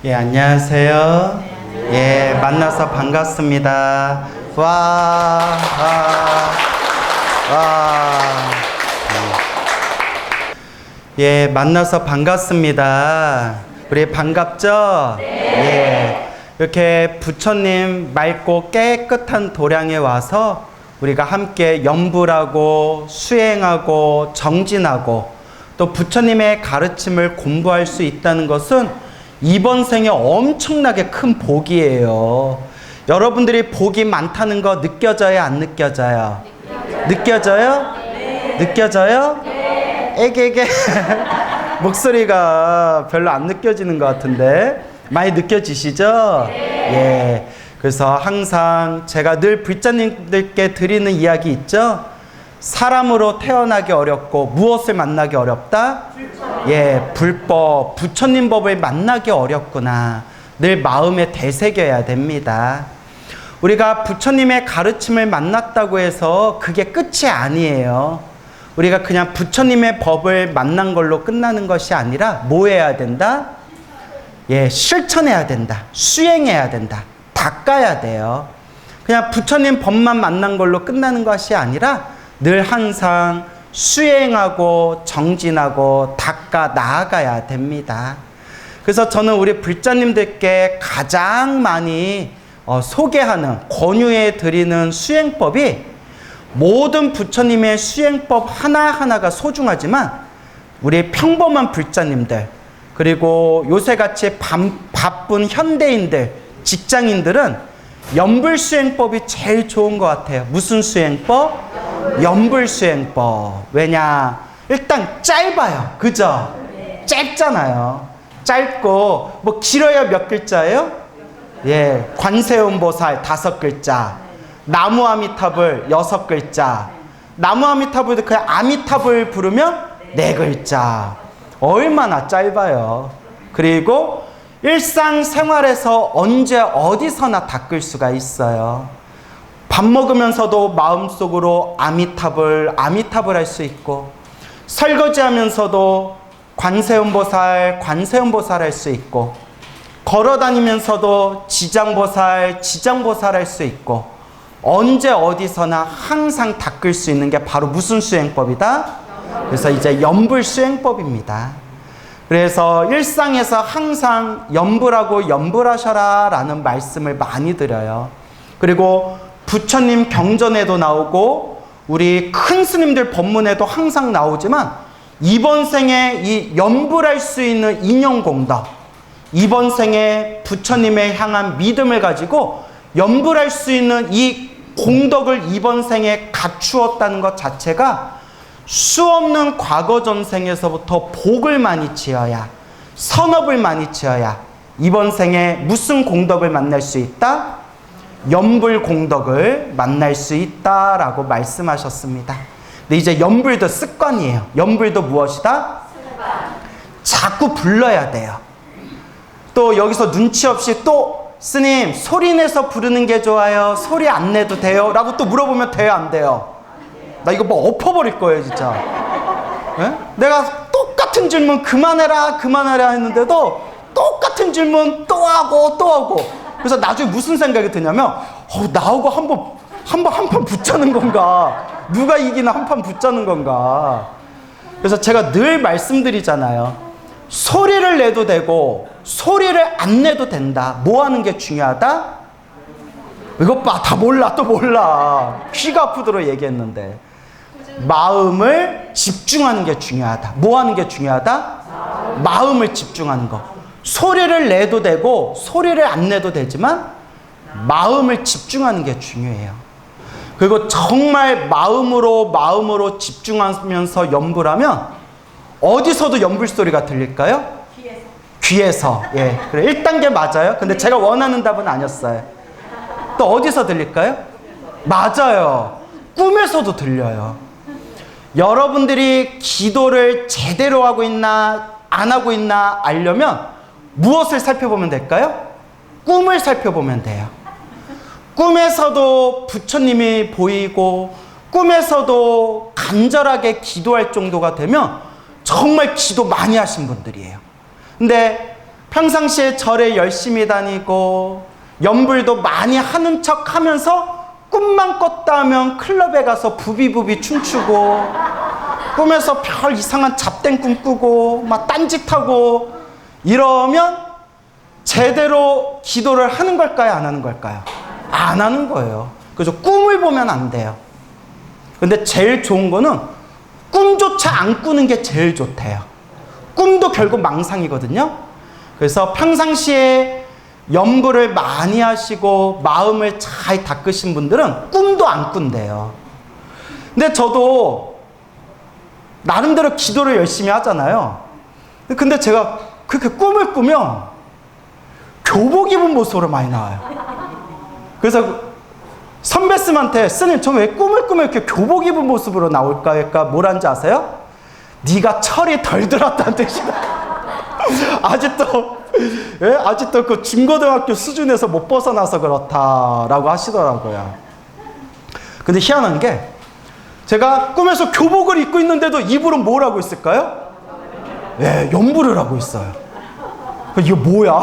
예, 안녕하세요. 예, 만나서 반갑습니다. 와. 예, 만나서 반갑습니다. 우리 반갑죠? 예. 이렇게 부처님 맑고 깨끗한 도량에 와서 우리가 함께 염불하고 수행하고 정진하고 또 부처님의 가르침을 공부할 수 있다는 것은 이번 생에 엄청나게 큰 복이에요. 여러분들이 복이 많다는 거 느껴져요? 안 느껴져요? 느껴져요? 네. 느껴져요? 네. 에게게 목소리가 별로 안 느껴지는 것 같은데 많이 느껴지시죠? 네. 예. 그래서 항상 제가 늘 불자님들께 드리는 이야기 있죠? 사람으로 태어나기 어렵고 무엇을 만나기 어렵다? 예, 불법, 부처님 법을 만나기 어렵구나. 늘 마음에 되새겨야 됩니다. 우리가 부처님의 가르침을 만났다고 해서 그게 끝이 아니에요. 우리가 그냥 부처님의 법을 만난 걸로 끝나는 것이 아니라 뭐 해야 된다? 예, 실천해야 된다. 수행해야 된다. 닦아야 돼요. 그냥 부처님 법만 만난 걸로 끝나는 것이 아니라 늘 항상 수행하고 정진하고 닦아 나아가야 됩니다. 그래서 저는 우리 불자님들께 가장 많이 소개하는, 권유해 드리는 수행법이 모든 부처님의 수행법 하나하나가 소중하지만 우리 평범한 불자님들 그리고 요새같이 바쁜 현대인들, 직장인들은 염불수행법이 제일 좋은 것 같아요. 무슨 수행법? 염불수행법. 왜냐? 일단 짧아요. 그죠? 짧잖아요. 짧고 뭐 길어야 몇 글자예요? 예, 관세음보살 5글자, 나무아미타불 6글자, 나무아미타불도 그냥 아미타불 부르면 4글자. 얼마나 짧아요. 그리고 일상생활에서 언제 어디서나 닦을 수가 있어요. 밥 먹으면서도 마음속으로 아미타불 할 수 있고, 설거지하면서도 관세음보살 할 수 있고, 걸어다니면서도 지장보살 할 수 있고, 언제 어디서나 항상 닦을 수 있는 게 바로 무슨 수행법이다? 그래서 이제 염불수행법입니다. 그래서 일상에서 항상 염불하고 염불하셔라 라는 말씀을 많이 드려요. 그리고 부처님 경전에도 나오고 우리 큰 스님들 법문에도 항상 나오지만 이번 생에 이 염불할 수 있는 인연공덕, 이번 생에 부처님에 향한 믿음을 가지고 염불할 수 있는 이 공덕을 이번 생에 갖추었다는 것 자체가 수없는 과거 전생에서부터 복을 많이 지어야, 선업을 많이 지어야 이번 생에 무슨 공덕을 만날 수 있다? 염불 공덕을 만날 수 있다라고 말씀하셨습니다. 근데 이제 염불도 습관이에요. 염불도 무엇이다? 자꾸 불러야 돼요. 또 여기서 눈치 없이 또 스님 소리 내서 부르는 게 좋아요? 소리 안 내도 돼요? 라고 또 물어보면 돼요? 안 돼요? 나 이거 뭐 엎어버릴 거예요 진짜. 네? 내가 똑같은 질문 그만해라 했는데도 똑같은 질문 또 하고 그래서 나중에 무슨 생각이 드냐면 나하고 한판 붙자는 건가, 누가 이기나 한판 붙자는 건가. 그래서 제가 늘 말씀드리잖아요. 소리를 내도 되고 소리를 안 내도 된다. 뭐 하는 게 중요하다? 이것 봐, 다 몰라, 또 몰라. 귀가 아프도록 얘기했는데 마음을 집중하는 게 중요하다. 뭐 하는 게 중요하다? 마음을 집중하는 거. 소리를 내도 되고 소리를 안 내도 되지만 마음을 집중하는 게 중요해요. 그리고 정말 마음으로 집중하면서 염불하면 어디서도 염불 소리가 들릴까요? 귀에서. 예, 그래 1단계 맞아요. 근데 제가 원하는 답은 아니었어요. 또 어디서 들릴까요? 맞아요. 꿈에서도 들려요. 여러분들이 기도를 제대로 하고 있나 안 하고 있나 알려면 무엇을 살펴보면 될까요? 꿈을 살펴보면 돼요. 꿈에서도 부처님이 보이고 꿈에서도 간절하게 기도할 정도가 되면 정말 기도 많이 하신 분들이에요. 근데 평상시에 절에 열심히 다니고 연불도 많이 하는 척 하면서 꿈만 꿨다 하면 클럽에 가서 부비부비 춤추고 꿈에서 별 이상한 잡된 꿈 꾸고 막 딴짓하고 이러면 제대로 기도를 하는 걸까요? 안 하는 걸까요? 안 하는 거예요. 그래서 꿈을 보면 안 돼요. 근데 제일 좋은 거는 꿈조차 안 꾸는 게 제일 좋대요. 꿈도 결국 망상이거든요. 그래서 평상시에 연불을 많이 하시고 마음을 잘 닦으신 분들은 꿈도 안 꾼대요. 근데 저도 나름대로 기도를 열심히 하잖아요. 근데 제가 그렇게 꿈을 꾸면 교복 입은 모습으로 많이 나와요. 그래서 선배쌤한테 스님 저 왜 꿈을 꾸면 이렇게 교복 입은 모습으로 나올까? 그러니까 뭐란지 아세요? 네가 철이 덜 들었다는 뜻이다. 아직도 그 중고등학교 수준에서 못 벗어나서 그렇다라고 하시더라고요. 근데 희한한 게 제가 꿈에서 교복을 입고 있는데도 입으로 뭘 하고 있을까요? 예, 연불을 하고 있어요. 이게 뭐야?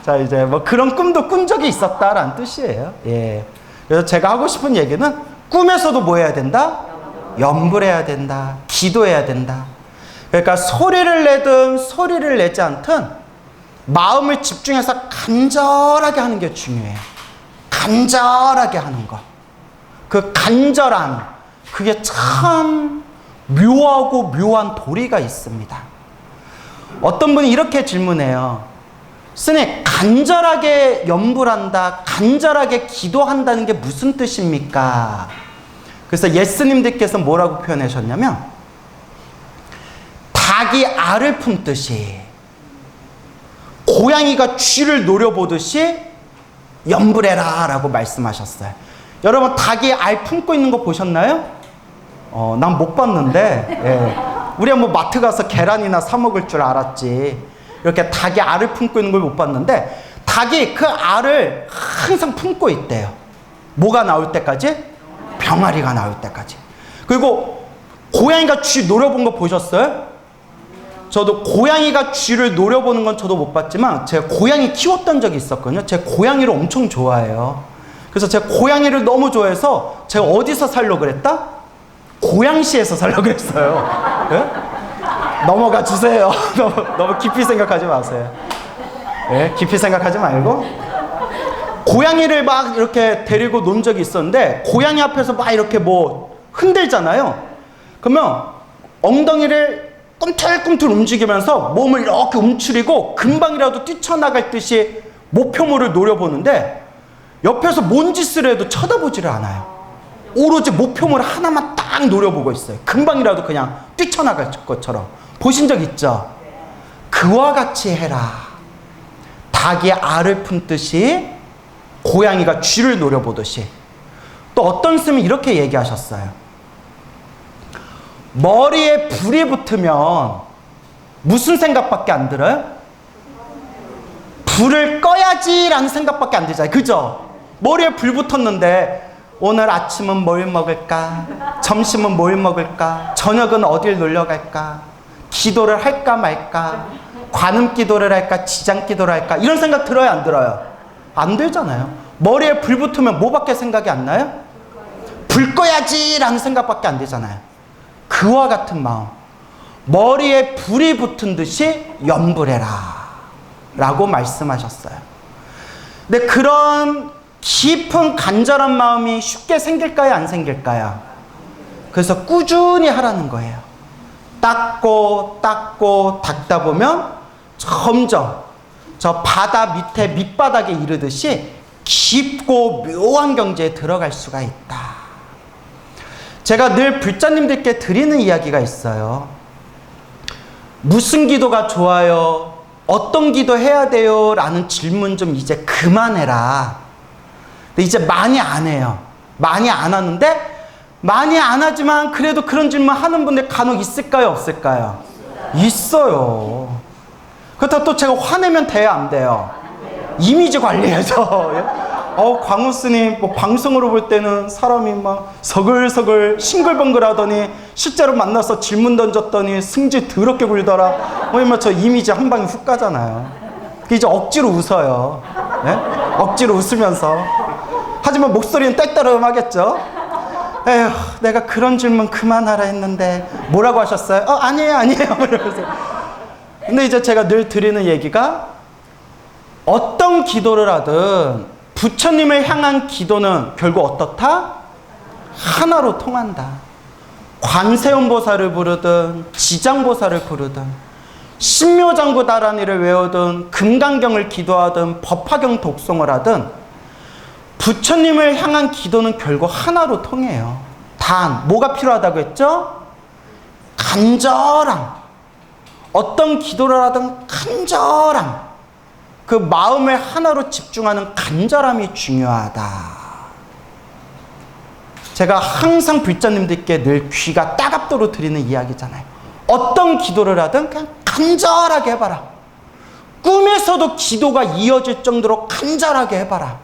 자, 이제 뭐 그런 꿈도 꾼 적이 있었다라는 뜻이에요. 예. 그래서 제가 하고 싶은 얘기는 꿈에서도 뭐 해야 된다? 연불해야 된다. 기도해야 된다. 그러니까 소리를 내든 소리를 내지 않든 마음을 집중해서 간절하게 하는 게 중요해요. 간절하게 하는 거. 그 간절함, 그게 참 묘하고 묘한 도리가 있습니다. 어떤 분이 이렇게 질문해요. 스님, 간절하게 연불한다, 간절하게 기도한다는 게 무슨 뜻입니까? 그래서 예스님들께서 뭐라고 표현하셨냐면 닭이 알을 품듯이 고양이가 쥐를 노려보듯이 연불해라 라고 말씀하셨어요. 여러분 닭이 알 품고 있는 거 보셨나요? 난 못 봤는데 예. 우리가 뭐 마트 가서 계란이나 사 먹을 줄 알았지 이렇게 닭이 알을 품고 있는 걸 못 봤는데 닭이 그 알을 항상 품고 있대요. 뭐가 나올 때까지? 병아리가 나올 때까지. 그리고 고양이가 쥐 노려본 거 보셨어요? 저도 고양이가 쥐를 노려보는 건 저도 못 봤지만 제가 고양이 키웠던 적이 있었거든요. 제가 고양이를 엄청 좋아해요. 그래서 제가 고양이를 너무 좋아해서 제가 어디서 살려고 그랬다? 고양시에서 살려고 그랬어요. 네? 넘어가 주세요. 너무 깊이 생각하지 마세요. 네? 깊이 생각하지 말고 고양이를 막 이렇게 데리고 논 적이 있었는데 고양이 앞에서 막 이렇게 뭐 흔들잖아요. 그러면 엉덩이를 꿈틀꿈틀 움직이면서 몸을 이렇게 움츠리고 금방이라도 뛰쳐나갈 듯이 목표물을 노려보는데 옆에서 뭔 짓을 해도 쳐다보지를 않아요. 오로지 목표물 하나만 딱 노려보고 있어요. 금방이라도 그냥 뛰쳐나갈 것처럼. 보신 적 있죠? 그와 같이 해라. 닭이 알을 품듯이 고양이가 쥐를 노려보듯이. 또 어떤 스님이 이렇게 얘기하셨어요. 머리에 불이 붙으면 무슨 생각밖에 안 들어요? 불을 꺼야지라는 생각밖에 안 들잖아요. 그죠? 머리에 불 붙었는데 오늘 아침은 뭘 먹을까? 점심은 뭘 먹을까? 저녁은 어딜 놀러 갈까? 기도를 할까 말까? 관음 기도를 할까? 지장 기도를 할까? 이런 생각 들어요, 안 들어요? 안 들잖아요. 머리에 불 붙으면 뭐밖에 생각이 안 나요? 불 꺼야지라는 생각밖에 안 들잖아요. 그와 같은 마음, 머리에 불이 붙은 듯이 연불해라 라고 말씀하셨어요. 근데 그런 깊은 간절한 마음이 쉽게 생길까요? 안 생길까요? 그래서 꾸준히 하라는 거예요. 닦고 닦다 보면 점점 저 바다 밑에 밑바닥에 이르듯이 깊고 묘한 경지에 들어갈 수가 있다. 제가 늘 불자님들께 드리는 이야기가 있어요. 무슨 기도가 좋아요? 어떤 기도 해야 돼요? 라는 질문 좀 이제 그만해라. 근데 이제 많이 안 해요. 많이 안 하는데 많이 안 하지만 그래도 그런 질문 하는 분들 간혹 있을까요? 없을까요? 있어요. 그렇다고 또 제가 화내면 돼요? 안 돼요? 이미지 관리해서 광우 스님 뭐 방송으로 볼 때는 사람이 막 서글서글 싱글벙글 하더니 실제로 만나서 질문 던졌더니 승질 더럽게 굴더라. 저 이미지 한 방에 훅 가잖아요. 이제 억지로 웃어요. 네? 억지로 웃으면서. 하지만 목소리는 떨떠름하겠죠. 에휴, 내가 그런 질문 그만하라 했는데 뭐라고 하셨어요? 아니에요. 이러면서. 근데 이제 제가 늘 드리는 얘기가, 어떤 기도를 하든 부처님을 향한 기도는 결국 어떻다? 하나로 통한다. 관세음보살을 부르든 지장보살을 부르든 신묘장구다란이를 외우든 금강경을 기도하든 법화경 독송을 하든 부처님을 향한 기도는 결국 하나로 통해요. 단 뭐가 필요하다고 했죠? 간절함. 어떤 기도를 하든 간절함. 그 마음을 하나로 집중하는 간절함이 중요하다. 제가 항상 불자님들께 늘 귀가 따갑도록 드리는 이야기잖아요. 어떤 기도를 하든 그냥 간절하게 해봐라. 꿈에서도 기도가 이어질 정도로 간절하게 해봐라.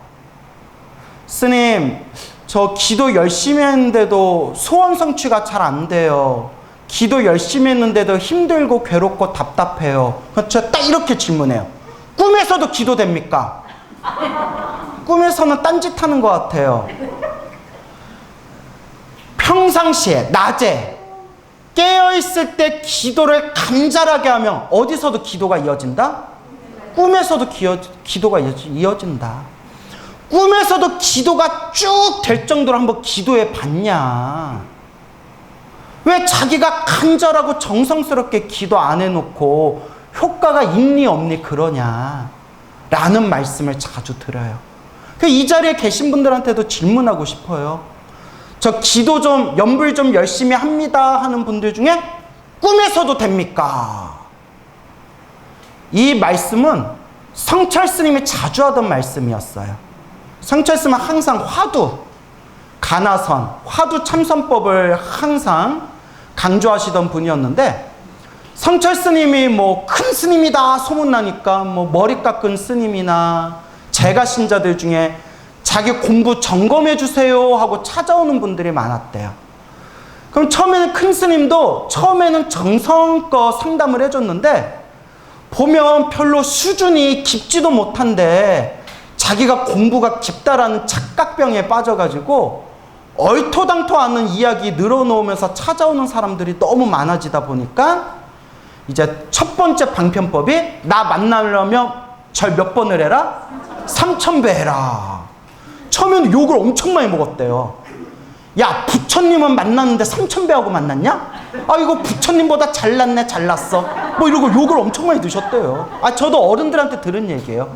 스님, 저 기도 열심히 했는데도 소원 성취가 잘 안 돼요. 기도 열심히 했는데도 힘들고 괴롭고 답답해요. 제가 딱 이렇게 질문해요. 꿈에서도 기도됩니까? 꿈에서는 딴짓하는 것 같아요. 평상시에 낮에 깨어있을 때 기도를 간절하게 하면 어디서도 기도가 이어진다? 꿈에서도 기도가 이어진다. 꿈에서도 기도가 쭉 될 정도로 한번 기도해 봤냐? 왜 자기가 간절하고 정성스럽게 기도 안 해놓고 효과가 있니 없니 그러냐? 라는 말씀을 자주 들어요. 이 자리에 계신 분들한테도 질문하고 싶어요. 저 기도 좀, 연불 좀 열심히 합니다 하는 분들 중에 꿈에서도 됩니까? 이 말씀은 성철 스님이 자주 하던 말씀이었어요. 성철 스님은 항상 화두, 가나선, 화두 참선법을 항상 강조하시던 분이었는데, 성철 스님이 뭐 큰 스님이다 소문나니까 뭐 머리 깎은 스님이나 제가 신자들 중에 자기 공부 점검해 주세요 하고 찾아오는 분들이 많았대요. 그럼 처음에는 큰 스님도 처음에는 정성껏 상담을 해줬는데, 보면 별로 수준이 깊지도 못한데 자기가 공부가 깊다라는 착각병에 빠져가지고 얼토당토 않는 이야기 늘어놓으면서 찾아오는 사람들이 너무 많아지다 보니까 이제 첫 번째 방편법이, 나 만나려면 절 몇 번을 해라? 3000배 해라. 처음에는 욕을 엄청 많이 먹었대요. 야, 부처님은 만났는데 3000배 하고 만났냐? 이거 부처님보다 잘났네, 잘났어. 뭐 이러고 욕을 엄청 많이 드셨대요. 저도 어른들한테 들은 얘기예요.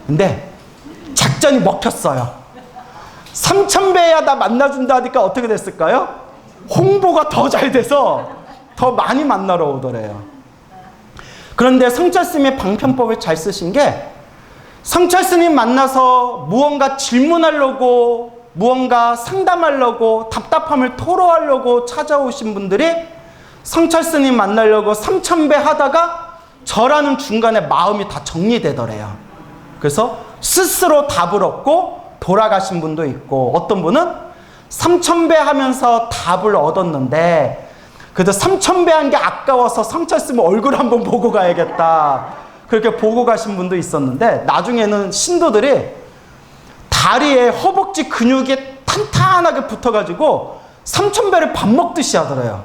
근데 작전이 먹혔어요. 3000배야 나 만나준다 하니까 어떻게 됐을까요? 홍보가 더 잘 돼서 더 많이 만나러 오더래요. 그런데 성철 스님의 방편법을 잘 쓰신 게, 성철 스님 만나서 무언가 질문하려고, 무언가 상담하려고, 답답함을 토로하려고 찾아오신 분들이 성철 스님 만나려고 3000배 하다가 저라는 중간에 마음이 다 정리되더래요. 그래서 스스로 답을 얻고 돌아가신 분도 있고, 어떤 분은 3000배 하면서 답을 얻었는데 그래도 3000배 한 게 아까워서 성철 스님 얼굴 한번 보고 가야겠다, 그렇게 보고 가신 분도 있었는데, 나중에는 신도들이 다리에 허벅지 근육이 탄탄하게 붙어가지고 3000배를 밥 먹듯이 하더래요.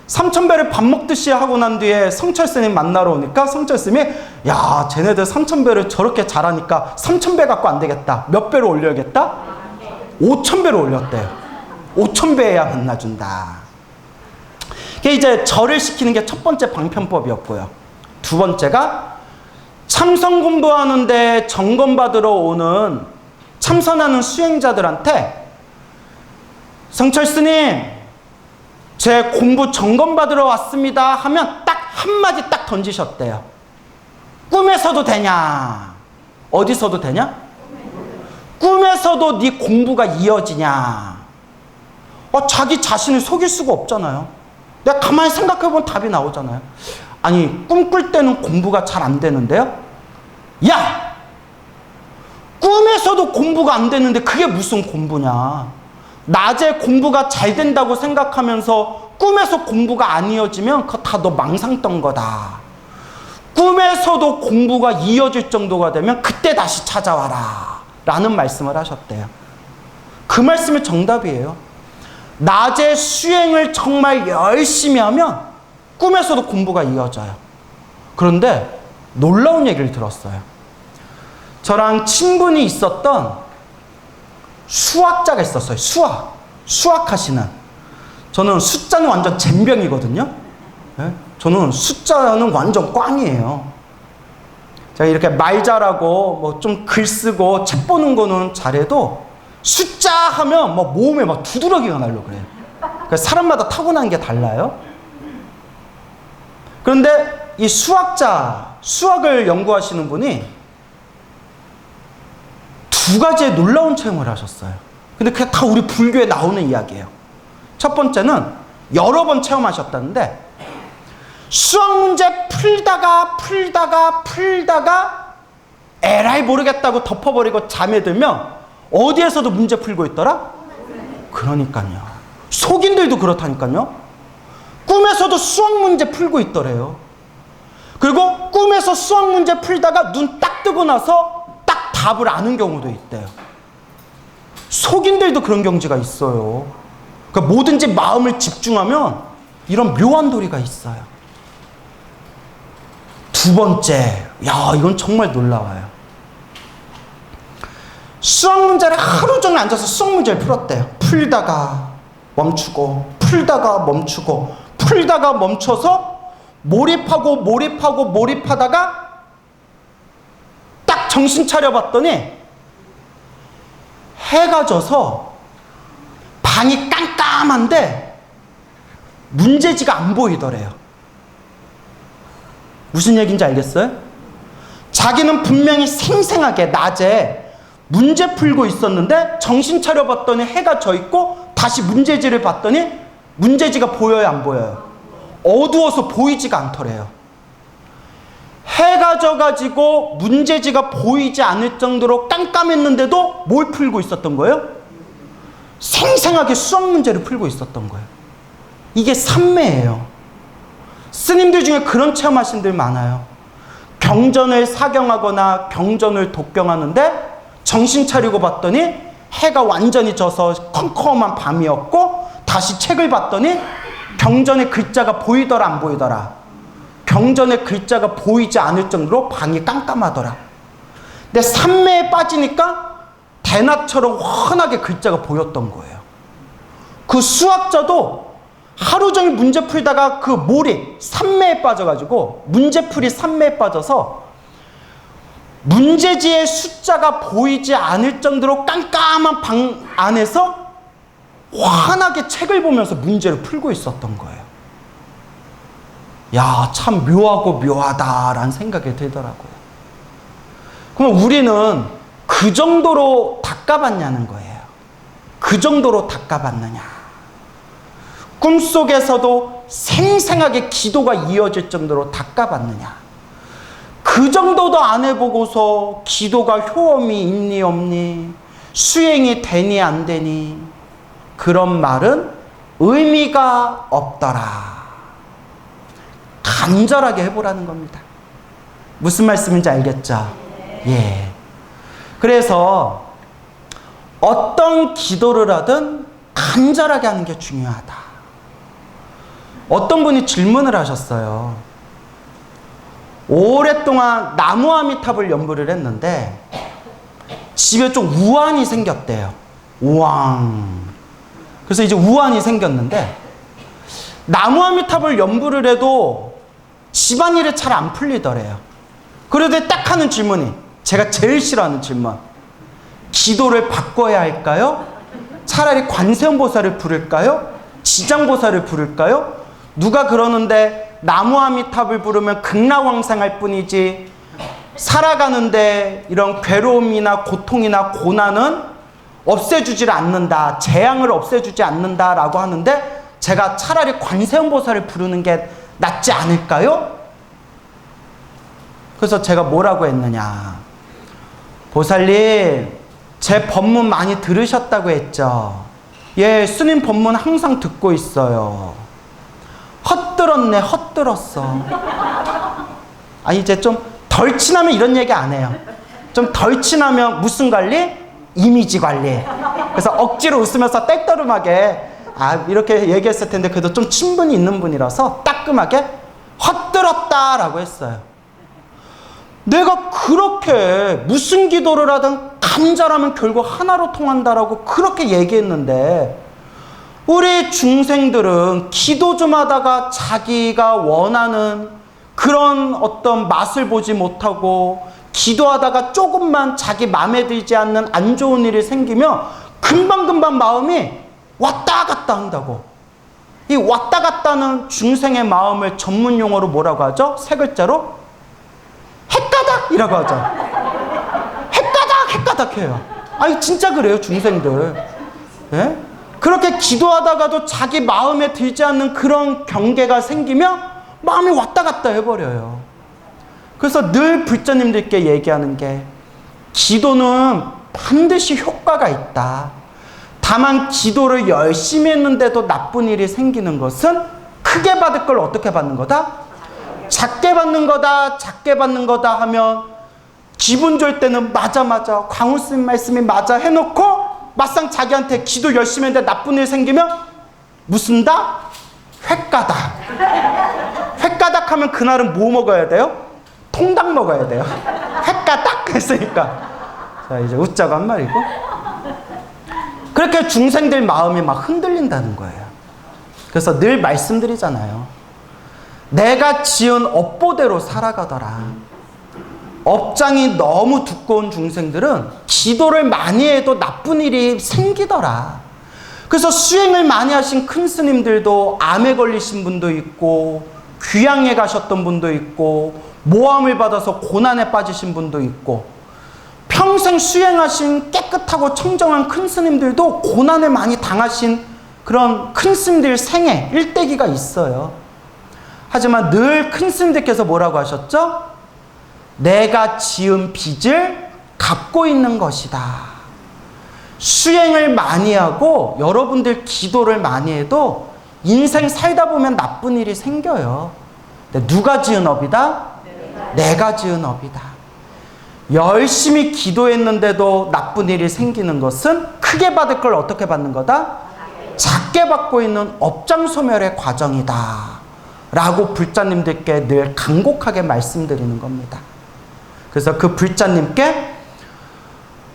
3000배를 밥 먹듯이 하고 난 뒤에 성철 스님 만나러 오니까 성철 스님이, 야, 쟤네들 3000배를 저렇게 잘하니까 3000배 갖고 안 되겠다. 몇 배로 올려야겠다? 5000배로 올렸대요. 5000배야 만나준다. 이게 이제 절을 시키는 게 첫 번째 방편법이었고요. 두 번째가 참선 공부하는데 점검받으러 오는, 참선하는 수행자들한테, 성철 스님, 제 공부 점검받으러 왔습니다 하면 딱 한마디 딱 던지셨대요. 꿈에서도 되냐? 어디서도 되냐? 꿈에서도 네 공부가 이어지냐? 자기 자신을 속일 수가 없잖아요. 내가 가만히 생각해보면 답이 나오잖아요. 아니, 꿈꿀 때는 공부가 잘 안 되는데요? 야! 꿈에서도 공부가 안 되는데 그게 무슨 공부냐. 낮에 공부가 잘 된다고 생각하면서 꿈에서 공부가 안 이어지면 그거 다 너 망상 떤 거다. 꿈에서도 공부가 이어질 정도가 되면 그때 다시 찾아와라 라는 말씀을 하셨대요. 그 말씀이 정답이에요. 낮에 수행을 정말 열심히 하면 꿈에서도 공부가 이어져요. 그런데 놀라운 얘기를 들었어요. 저랑 친분이 있었던 수학자가 있었어요. 수학하시는. 저는 숫자는 완전 젬병이거든요. 네? 저는 숫자는 완전 꽝이에요. 제가 이렇게 말 잘하고 뭐 좀 글 쓰고 책 보는 거는 잘해도 숫자 하면 뭐 몸에 막 두드러기가 날려 그래요. 그러니까 사람마다 타고나는 게 달라요. 그런데 이 수학을 연구하시는 분이 두 가지의 놀라운 체험을 하셨어요. 근데 그게 다 우리 불교에 나오는 이야기예요. 첫 번째는 여러 번 체험하셨다는데 수학 문제 풀다가 에라이 모르겠다고 덮어버리고 잠에 들면 어디에서도 문제 풀고 있더라? 그러니까요. 속인들도 그렇다니까요. 꿈에서도 수학 문제 풀고 있더래요. 그리고 꿈에서 수학 문제 풀다가 눈 딱 뜨고 나서 딱 답을 아는 경우도 있대요. 속인들도 그런 경지가 있어요. 그러니까 뭐든지 마음을 집중하면 이런 묘한 도리가 있어요. 두 번째, 이건 정말 놀라워요. 수학 문제를 하루 종일 앉아서 수학 문제를 풀었대요. 풀다가 멈추고 풀다가 멈춰서 몰입하다가 딱 정신 차려봤더니 해가 져서 방이 깜깜한데 문제지가 안 보이더래요. 무슨 얘기인지 알겠어요? 자기는 분명히 생생하게 낮에 문제 풀고 있었는데 정신 차려봤더니 해가 져 있고 다시 문제지를 봤더니 문제지가 보여요, 안 보여요? 어두워서 보이지가 않더래요. 해가 져가지고 문제지가 보이지 않을 정도로 깜깜했는데도 뭘 풀고 있었던 거예요? 생생하게 수학 문제를 풀고 있었던 거예요. 이게 삼매예요. 스님들 중에 그런 체험하신 분들 많아요. 경전을 사경하거나 경전을 독경하는데 정신 차리고 봤더니 해가 완전히 져서 컴컴한 밤이었고 다시 책을 봤더니 경전의 글자가 보이더라 안 보이더라. 경전의 글자가 보이지 않을 정도로 방이 깜깜하더라. 근데 삼매에 빠지니까 대낮처럼 환하게 글자가 보였던 거예요. 그 수학자도 하루 종일 문제 풀다가 그 몰입, 삼매에 빠져가지고 문제풀이 삼매에 빠져서 문제지의 숫자가 보이지 않을 정도로 깜깜한 방 안에서 환하게 책을 보면서 문제를 풀고 있었던 거예요. 야, 참 묘하고 묘하다라는 생각이 들더라고요. 그럼 우리는 그 정도로 닦아봤냐는 거예요. 그 정도로 닦아봤느냐. 꿈속에서도 생생하게 기도가 이어질 정도로 닦아봤느냐. 그 정도도 안 해보고서 기도가 효험이 있니 없니, 수행이 되니 안 되니, 그런 말은 의미가 없더라. 간절하게 해보라는 겁니다. 무슨 말씀인지 알겠죠? 예. 그래서 어떤 기도를 하든 간절하게 하는 게 중요하다. 어떤 분이 질문을 하셨어요. 오랫동안 나무아미탑을 연부를 했는데 집에 좀 우환이 생겼대요. 우왕. 그래서 이제 우환이 생겼는데 나무아미탑을 연부를 해도 집안일이 잘 안 풀리더래요. 그래도 딱 하는 질문이, 제가 제일 싫어하는 질문. 기도를 바꿔야 할까요? 차라리 관세음보살을 부를까요? 지장보살을 부를까요? 누가 그러는데 나무아미탑을 부르면 극락왕생할 뿐이지 살아가는데 이런 괴로움이나 고통이나 고난은 없애주질 않는다. 재앙을 없애주지 않는다라고 하는데 제가 차라리 관세음보살을 부르는 게 낫지 않을까요? 그래서 제가 뭐라고 했느냐. 보살님, 제 법문 많이 들으셨다고 했죠? 예, 스님 법문 항상 듣고 있어요. 헛들었네, 헛들었어. 이제 좀 덜 친하면 이런 얘기 안 해요. 좀 덜 친하면 무슨 관리? 이미지 관리. 그래서 억지로 웃으면서 떫떠름하게 이렇게 얘기했을 텐데 그래도 좀 친분이 있는 분이라서 따끔하게 헛들었다라고 했어요. 내가 그렇게 무슨 기도를 하든 간절하면 결국 하나로 통한다라고 그렇게 얘기했는데 우리 중생들은 기도 좀 하다가 자기가 원하는 그런 어떤 맛을 보지 못하고 기도하다가 조금만 자기 마음에 들지 않는 안 좋은 일이 생기면 금방금방 마음이 왔다 갔다 한다고. 이 왔다 갔다 하는 중생의 마음을 전문 용어로 뭐라고 하죠? 세 글자로 헷가닥이라고 하죠. 헷가닥 해요. 진짜 그래요, 중생들. 예? 그렇게 기도하다가도 자기 마음에 들지 않는 그런 경계가 생기면 마음이 왔다 갔다 해버려요. 그래서 늘 불자님들께 얘기하는 게 기도는 반드시 효과가 있다. 다만 기도를 열심히 했는데도 나쁜 일이 생기는 것은 크게 받을 걸 어떻게 받는 거다? 작게 받는 거다, 작게 받는 거다 하면 기분 좋을 때는 맞아 광우스님 말씀이 맞아 해놓고 막상 자기한테 기도 열심히 했는데 나쁜 일 생기면 무슨 다? 횟가닥. 횟가닥 하면 그날은 뭐 먹어야 돼요? 통닭 먹어야 돼요. 횟가닥 했으니까. 자, 이제 웃자고 한 말이고. 그렇게 중생들 마음이 막 흔들린다는 거예요. 그래서 늘 말씀드리잖아요. 내가 지은 업보대로 살아가더라. 업장이 너무 두꺼운 중생들은 기도를 많이 해도 나쁜 일이 생기더라. 그래서 수행을 많이 하신 큰 스님들도 암에 걸리신 분도 있고 귀향에 가셨던 분도 있고 모함을 받아서 고난에 빠지신 분도 있고 평생 수행하신 깨끗하고 청정한 큰 스님들도 고난을 많이 당하신 그런 큰 스님들 생애 일대기가 있어요. 하지만 늘 큰 스님들께서 뭐라고 하셨죠? 내가 지은 빚을 갚고 있는 것이다. 수행을 많이 하고 여러분들 기도를 많이 해도 인생 살다 보면 나쁜 일이 생겨요. 근데 누가 지은 업이다? 내가 지은 업이다. 열심히 기도했는데도 나쁜 일이 생기는 것은 크게 받을 걸 어떻게 받는 거다? 작게 받고 있는 업장소멸의 과정이다. 라고 불자님들께 늘 간곡하게 말씀드리는 겁니다. 그래서 그 불자님께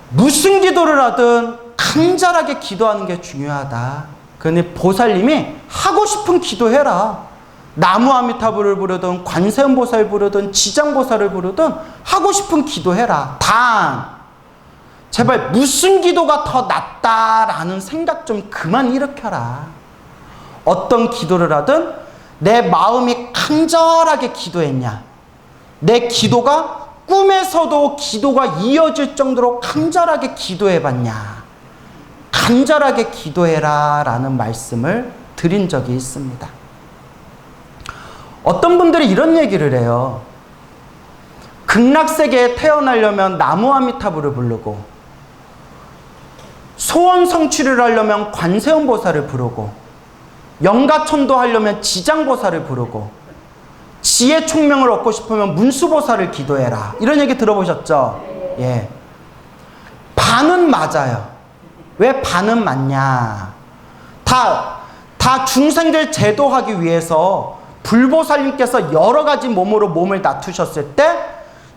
무슨 기도를 하든 간절하게 기도하는 게 중요하다. 그러니 보살님이 하고 싶은 기도해라. 나무 아미타불을 부르든 관세음보살 부르든 지장보살을 부르든 하고 싶은 기도해라. 단 제발 무슨 기도가 더 낫다라는 생각 좀 그만 일으켜라. 어떤 기도를 하든 내 마음이 간절하게 기도했냐, 내 기도가 꿈에서도 기도가 이어질 정도로 간절하게 기도해봤냐, 간절하게 기도해라 라는 말씀을 드린 적이 있습니다. 어떤 분들이 이런 얘기를 해요. 극락세계에 태어나려면 나무 아미타불을 부르고 소원 성취를 하려면 관세음보살을 부르고 영가천도 하려면 지장보살을 부르고 지혜 총명을 얻고 싶으면 문수보살을 기도해라. 이런 얘기 들어보셨죠? 예. 반은 맞아요. 왜 반은 맞냐? 다 중생들 제도하기 위해서 불보살님께서 여러 가지 몸으로 몸을 낮추셨을 때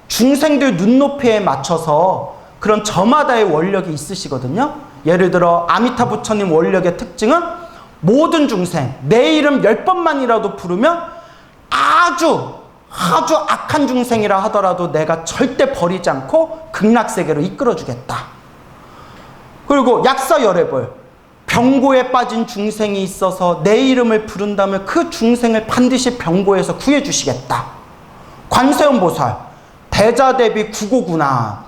중생들 눈높이에 맞춰서 그런 저마다의 원력이 있으시거든요. 예를 들어 아미타 부처님 원력의 특징은 모든 중생 내 이름 10번만이라도 부르면 아주 악한 중생이라 하더라도 내가 절대 버리지 않고 극락세계로 이끌어주겠다. 그리고 약사열애벌, 병고에 빠진 중생이 있어서 내 이름을 부른다면 그 중생을 반드시 병고에서 구해주시겠다. 관세음보살, 대자대비 구고구나.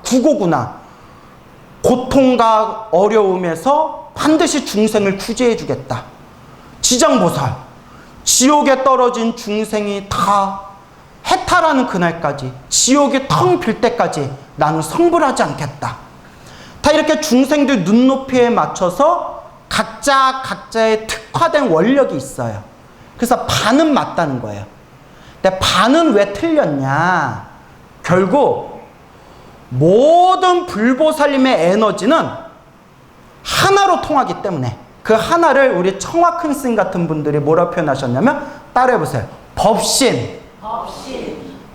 고통과 어려움에서 반드시 중생을 구제해주겠다. 지장보살, 지옥에 떨어진 중생이 다 해탈하는 그날까지, 지옥이 텅 빌 때까지 나는 성불하지 않겠다. 다 이렇게 중생들 눈높이에 맞춰서 각자의 특화된 원력이 있어요. 그래서 반은 맞다는 거예요. 근데 반은 왜 틀렸냐? 결국 모든 불보살님의 에너지는 하나로 통하기 때문에, 그 하나를 우리 청화 큰 스님 같은 분들이 뭐라고 표현하셨냐면, 따라해보세요. 법신.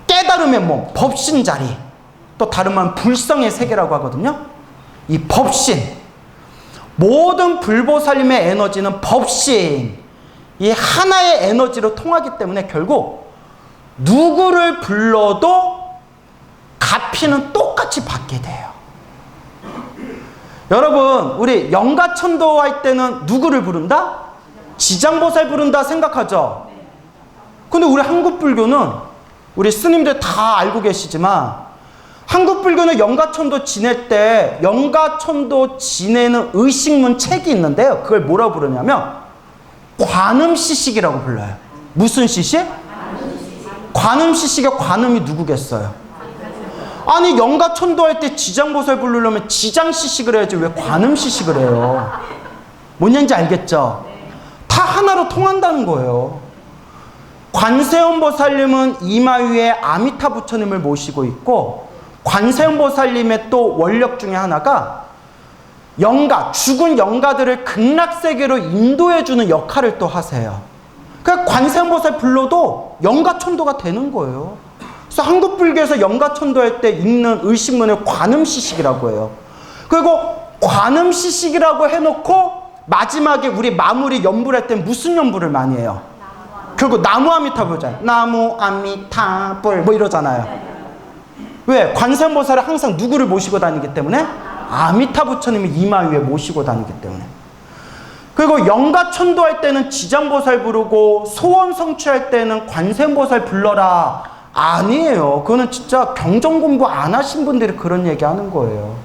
깨달음의 몸, 법신 자리. 또 다른 말은 불성의 세계라고 하거든요. 이 법신, 모든 불보살님의 에너지는 법신, 이 하나의 에너지로 통하기 때문에 결국 누구를 불러도 가피는 똑같이 받게 돼요. 여러분, 우리 영가천도 할 때는 누구를 부른다? 지장보살 부른다 생각하죠? 근데 우리 한국불교는, 우리 스님들 다 알고 계시지만, 한국불교는 영가천도 지낼 때 영가천도 지내는 의식문 책이 있는데요. 그걸 뭐라고 부르냐면 관음시식이라고 불러요. 무슨 시식? 관음시식의 관음이 누구겠어요? 아니, 영가천도 할 때 지장보살 부르려면 지장시식을 해야지 왜 관음시식을 해요? 뭔 얘기인지 알겠죠? 다 하나로 통한다는 거예요. 관세음보살님은 이마 위에 아미타 부처님을 모시고 있고, 관세음보살님의 또 원력 중에 하나가 영가, 죽은 영가들을 극락세계로 인도해주는 역할을 또 하세요. 그러니까 관세음보살 불러도 영가천도가 되는 거예요. 그래서 한국불교에서 영가천도 할 때 읽는 의식문을 관음시식이라고 해요. 그리고 관음시식이라고 해놓고 마지막에 우리 마무리 연불할 때 무슨 연불을 많이 해요? 결국 나무 아미타불잖아요. 나무 아미타불 뭐 이러잖아요. 왜? 관세음보살을 항상 누구를 모시고 다니기 때문에? 아미타 부처님을 이마 위에 모시고 다니기 때문에. 그리고 영가천도 할 때는 지장보살 부르고 소원 성취할 때는 관세음보살 불러라. 아니에요. 그거는 진짜 경전 공부 안 하신 분들이 그런 얘기 하는 거예요.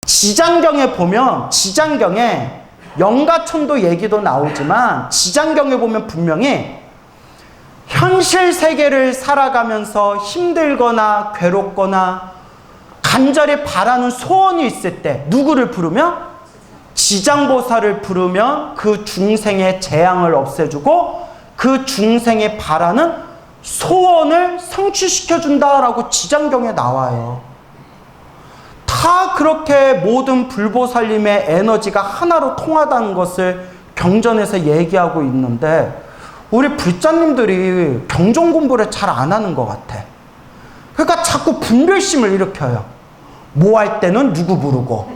지장경에 보면, 지장경에 영가천도 얘기도 나오지만 지장경에 보면 분명히 현실 세계를 살아가면서 힘들거나 괴롭거나 간절히 바라는 소원이 있을 때 누구를 부르면? 지장보살을 부르면 그 중생의 재앙을 없애주고 그 중생이 바라는 소원을 성취시켜준다라고 지장경에 나와요. 다 그렇게 모든 불보살님의 에너지가 하나로 통하다는 것을 경전에서 얘기하고 있는데, 우리 불자님들이 경전 공부를 잘 안 하는 것 같아. 그러니까 자꾸 분별심을 일으켜요. 뭐 할 때는 누구 부르고,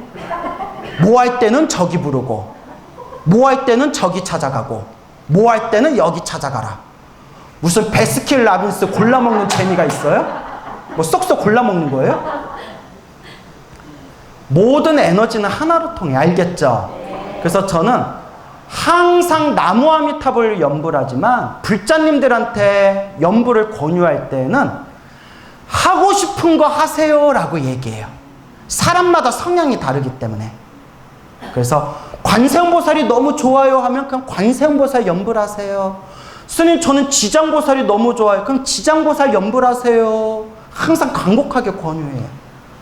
뭐 할 때는 저기 부르고, 뭐 할 때는 저기 찾아가고, 뭐 할 때는 여기 찾아가라. 무슨 베스킨 라빈스 골라먹는 재미가 있어요? 뭐 쏙쏙 골라먹는 거예요? 모든 에너지는 하나로 통해. 알겠죠? 그래서 저는 항상 나무 아미타불 연불하지만 불자님들한테 연불을 권유할 때는 하고 싶은 거 하세요 라고 얘기해요. 사람마다 성향이 다르기 때문에. 그래서 관세음보살이 너무 좋아요 하면 그냥 관세음보살 연불하세요. 스님, 저는 지장보살이 너무 좋아요. 그럼 지장보살 연불하세요. 항상 간곡하게 권유해요.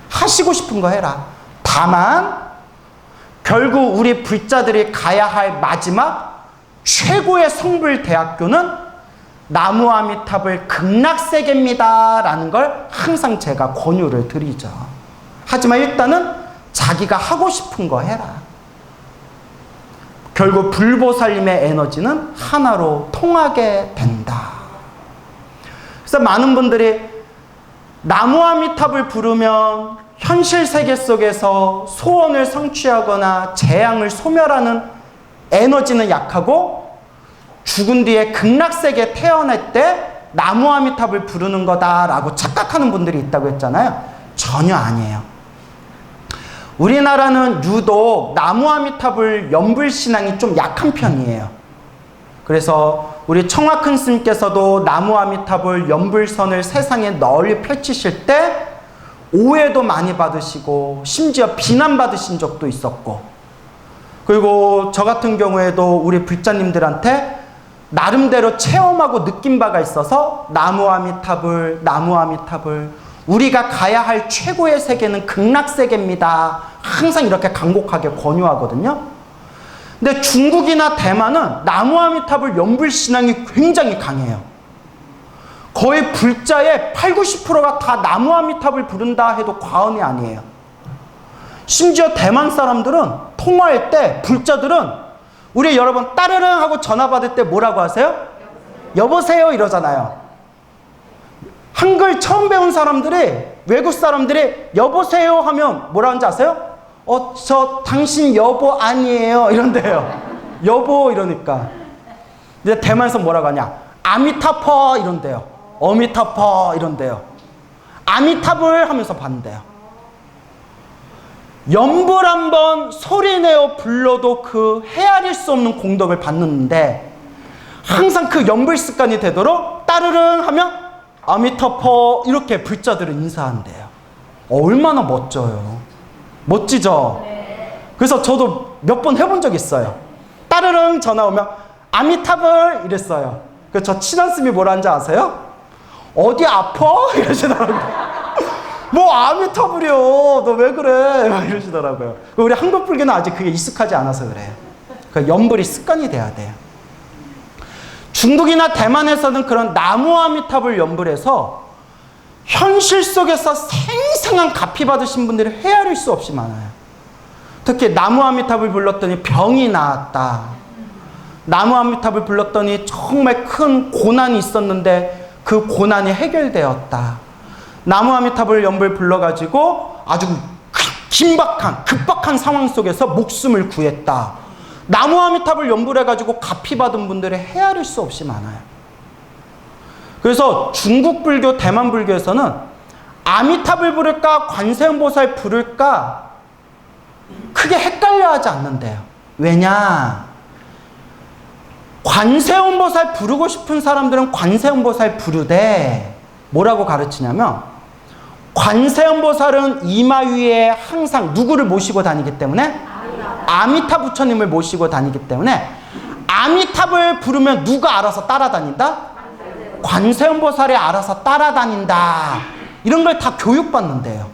하시고 싶은 거 해라. 다만 결국 우리 불자들이 가야 할 마지막 최고의 성불대학교는 나무 아미타불 극락세계입니다 라는 걸 항상 제가 권유를 드리죠. 하지만 일단은 자기가 하고 싶은 거 해라. 결국 불보살님의 에너지는 하나로 통하게 된다. 그래서 많은 분들이 나무 아미타불 부르면 현실 세계 속에서 소원을 성취하거나 재앙을 소멸하는 에너지는 약하고 죽은 뒤에 극락세계에 태어날 때 나무 아미타불 부르는 거다라고 착각하는 분들이 있다고 했잖아요. 전혀 아니에요. 우리나라는 유독 나무 아미타불 연불 신앙이 좀 약한 편이에요. 그래서 우리 청화 큰 스님께서도 나무 아미타불 연불선을 세상에 널리 펼치실 때 오해도 많이 받으시고 심지어 비난받으신 적도 있었고, 그리고 저 같은 경우에도 우리 불자님들한테 나름대로 체험하고 느낀 바가 있어서 나무 아미타불, 나무 아미타불, 우리가 가야 할 최고의 세계는 극락세계입니다. 항상 이렇게 간곡하게 권유하거든요. 근데 중국이나 대만은 나무 아미타불 연불신앙이 굉장히 강해요. 거의 불자의 8, 90%가 다 나무 아미타불 부른다 해도 과언이 아니에요. 심지어 대만 사람들은 통화할 때 불자들은 우리 여러분 따르릉 하고 전화 받을 때 뭐라고 하세요? 여보세요 이러잖아요. 한글 처음 배운 사람들이, 외국 사람들이 여보세요 하면 뭐라 하는지 아세요? 저 당신 여보 아니에요 이런데요. 여보 이러니까. 근데 대만에서 뭐라고 하냐? 아미타퍼 이런데요. 어미타퍼 이런데요. 아미타불 하면서 받는데요. 연불 한번 소리내어 불러도 그 헤아릴 수 없는 공덕을 받는데 항상 그 연불 습관이 되도록 따르릉 하면 아미타퍼 이렇게 불자들을 인사한대요. 얼마나 멋져요. 멋지죠? 그래서 저도 몇 번 해본 적 있어요. 따르릉 전화 오면 아미타불 이랬어요. 그래서 저 친한 스님이 뭐라 하는지 아세요? 어디 아파? 이러시더라고요. 뭐 아미타불이요. 너 왜 그래? 이러시더라고요. 우리 한국 불교는 아직 그게 익숙하지 않아서 그래요. 그 연불이 습관이 돼야 돼요. 중국이나 대만에서는 그런 나무 아미타불 연불에서 현실 속에서 생생한 가피 받으신 분들이 헤아릴 수 없이 많아요. 특히 나무 아미타불 불렀더니 병이 나았다. 나무 아미타불 불렀더니 정말 큰 고난이 있었는데 그 고난이 해결되었다. 나무 아미타불 연불 불러가지고 아주 급박한 상황 속에서 목숨을 구했다. 나무 아미타불 연불해가지고 가피 받은 분들의 헤아릴 수 없이 많아요. 그래서 중국 불교, 대만 불교에서는 아미타불 부를까 관세음보살 부를까 크게 헷갈려 하지 않는데요. 왜냐? 관세음보살 부르고 싶은 사람들은 관세음보살 부르되 뭐라고 가르치냐면 관세음보살은 이마 위에 항상 누구를 모시고 다니기 때문에 아미타 부처님을 모시고 다니기 때문에 아미타불 부르면 누가 알아서 따라다닌다? 관세음보살이 알아서 따라다닌다. 이런 걸 다 교육받는데요.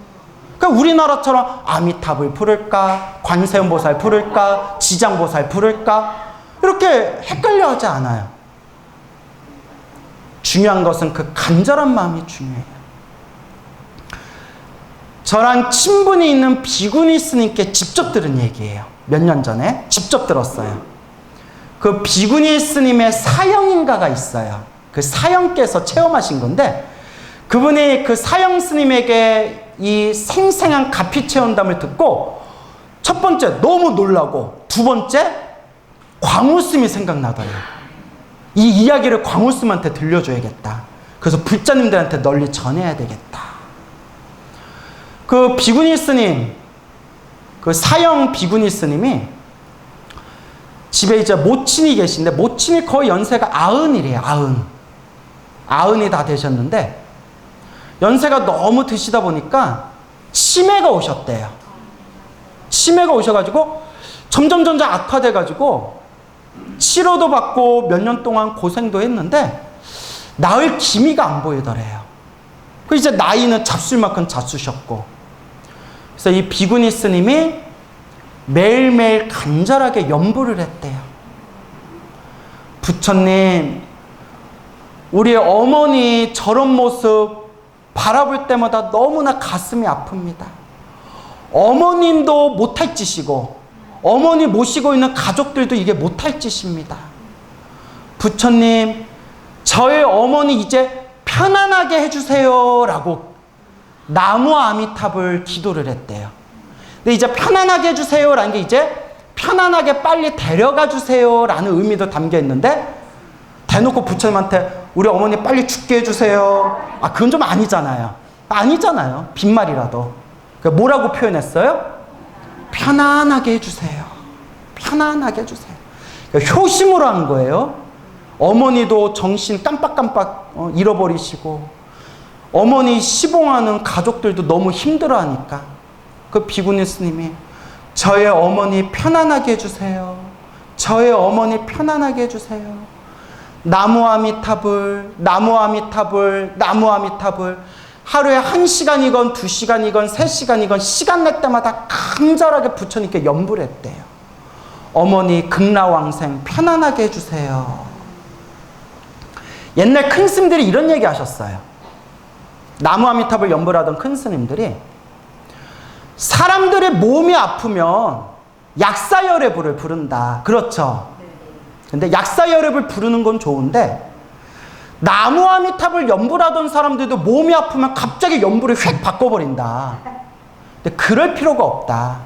그러니까 우리나라처럼 아미타불 부를까? 관세음보살 부를까? 지장보살 부를까? 이렇게 헷갈려 하지 않아요. 중요한 것은 그 간절한 마음이 중요해요. 저랑 친분이 있는 비구니 스님께 직접 들은 얘기예요. 몇 년 전에 직접 들었어요. 그 비구니 스님의 사형인가가 있어요. 그 사형께서 체험하신 건데 그분이 그 사형 스님에게 이 생생한 가피 체험담을 듣고 첫 번째 너무 놀라고 두 번째 광우스님이 생각나더래요. 이 이야기를 광우스님한테 들려줘야겠다. 그래서 불자님들한테 널리 전해야 되겠다. 그 비구니 스님, 그 사형 비구니 스님이 집에 이제 모친이 계신데 모친이 거의 연세가 90이래요. 90이 다 되셨는데 연세가 너무 드시다 보니까 치매가 오셨대요. 치매가 오셔가지고 점점 악화돼가지고 치료도 받고 몇 년 동안 고생도 했는데 나을 기미가 안 보이더래요. 그 이제 나이는 잡술 만큼 잡수셨고 그래서 이 비구니 스님이 매일매일 간절하게 연불을 했대요. 부처님, 우리 어머니 저런 모습 바라볼 때마다 너무나 가슴이 아픕니다. 어머님도 못할 짓이고 어머니 모시고 있는 가족들도 이게 못할 짓입니다. 부처님, 저의 어머니 이제 편안하게 해주세요 라고 나무 아미타불 기도를 했대요. 근데 이제 편안하게 해주세요 라는 게 이제 편안하게 빨리 데려가 주세요 라는 의미도 담겨 있는데 대놓고 부처님한테 우리 어머니 빨리 죽게 해주세요. 아, 그건 좀 아니잖아요. 아니잖아요. 빈말이라도. 그러니까 뭐라고 표현했어요? 편안하게 해주세요. 편안하게 해주세요. 그러니까 효심으로 한 거예요. 어머니도 정신 깜빡깜빡 잃어버리시고 어머니 시봉하는 가족들도 너무 힘들어하니까 그 비구니 스님이 저의 어머니 편안하게 해주세요. 저의 어머니 편안하게 해주세요. 나무 아미타불, 나무 아미타불, 나무 아미타불. 하루에 1시간이건 2시간이건 3시간이건 시간 날 때마다 간절하게 부처님께 염불 했대요. 어머니 극락왕생 편안하게 해주세요. 옛날 큰 스님들이 이런 얘기 하셨어요. 나무 아미타불 염불하던 큰 스님들이 사람들의 몸이 아프면 약사열애불을 부른다. 그렇죠? 근데 약사열애불 부르는 건 좋은데 나무 아미타불 염불하던 사람들도 몸이 아프면 갑자기 염불을 휙 바꿔버린다. 근데 그럴 필요가 없다.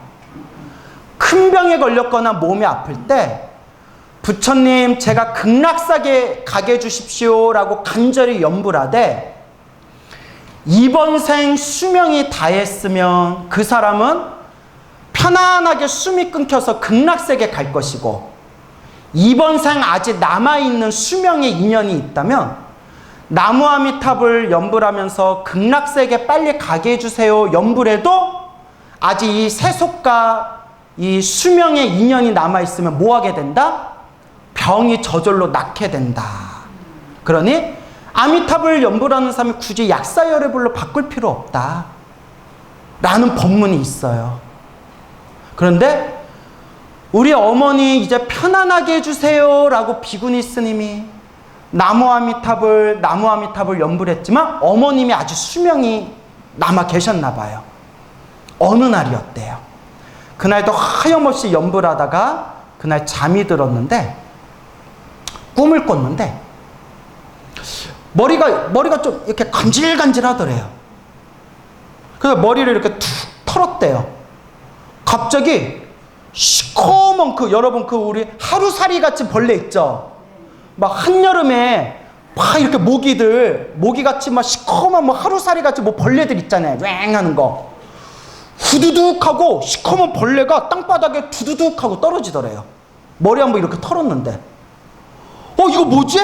큰 병에 걸렸거나 몸이 아플 때 부처님 제가 극락사계 가게 해주십시오 라고 간절히 염불하되 이번 생 수명이 다했으면 그 사람은 편안하게 숨이 끊겨서 극락세계 갈 것이고 이번 생 아직 남아있는 수명의 인연이 있다면 나무 아미타불 염불하면서 극락세계 빨리 가게 해주세요 염불해도 아직 이 세속과 이 수명의 인연이 남아있으면 뭐 하게 된다? 병이 저절로 낫게 된다. 그러니 아미타불 염불하는 사람이 굳이 약사열애불로 바꿀 필요 없다 라는 법문이 있어요. 그런데 우리 어머니 이제 편안하게 해주세요 라고 비구니 스님이 나무 아미타불 염불했지만 어머님이 아주 수명이 남아 계셨나 봐요. 어느 날이었대요. 그날도 하염없이 염불하다가 그날 잠이 들었는데 꿈을 꿨는데 머리가 좀 이렇게 간질간질하더래요. 그래서 머리를 이렇게 툭 털었대요. 갑자기 시커먼 여러분 우리 하루살이 같이 벌레 있죠? 막 한여름에 막 이렇게 모기같이 막 시커먼 하루살이 같이 벌레들 있잖아요. 왱 하는 거. 후두둑 하고 시커먼 벌레가 땅바닥에 두두둑 하고 떨어지더래요. 머리 한번 이렇게 털었는데. 이거 뭐지?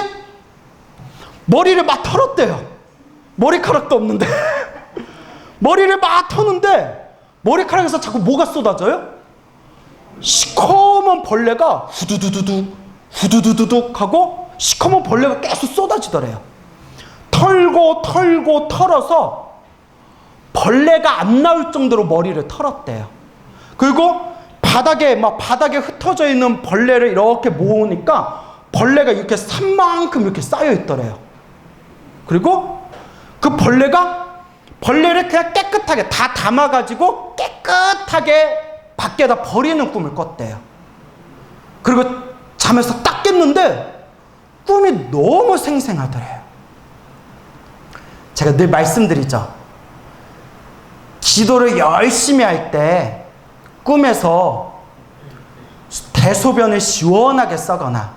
머리를 막 털었대요. 머리카락도 없는데. 머리를 막 터는데 머리카락에서 자꾸 뭐가 쏟아져요? 시커먼 벌레가 후두두둑 하고 시커먼 벌레가 계속 쏟아지더래요. 털어서 벌레가 안 나올 정도로 머리를 털었대요. 그리고 바닥에 흩어져 있는 벌레를 이렇게 모으니까 벌레가 이렇게 산만큼 이렇게 쌓여 있더래요. 그리고 그 벌레를 그냥 깨끗하게 다 담아가지고 깨끗하게 밖에다 버리는 꿈을 꿨대요. 그리고 잠에서 딱 깼는데 꿈이 너무 생생하더래요. 제가 늘 말씀드리죠. 기도를 열심히 할 때 꿈에서 대소변을 시원하게 싸거나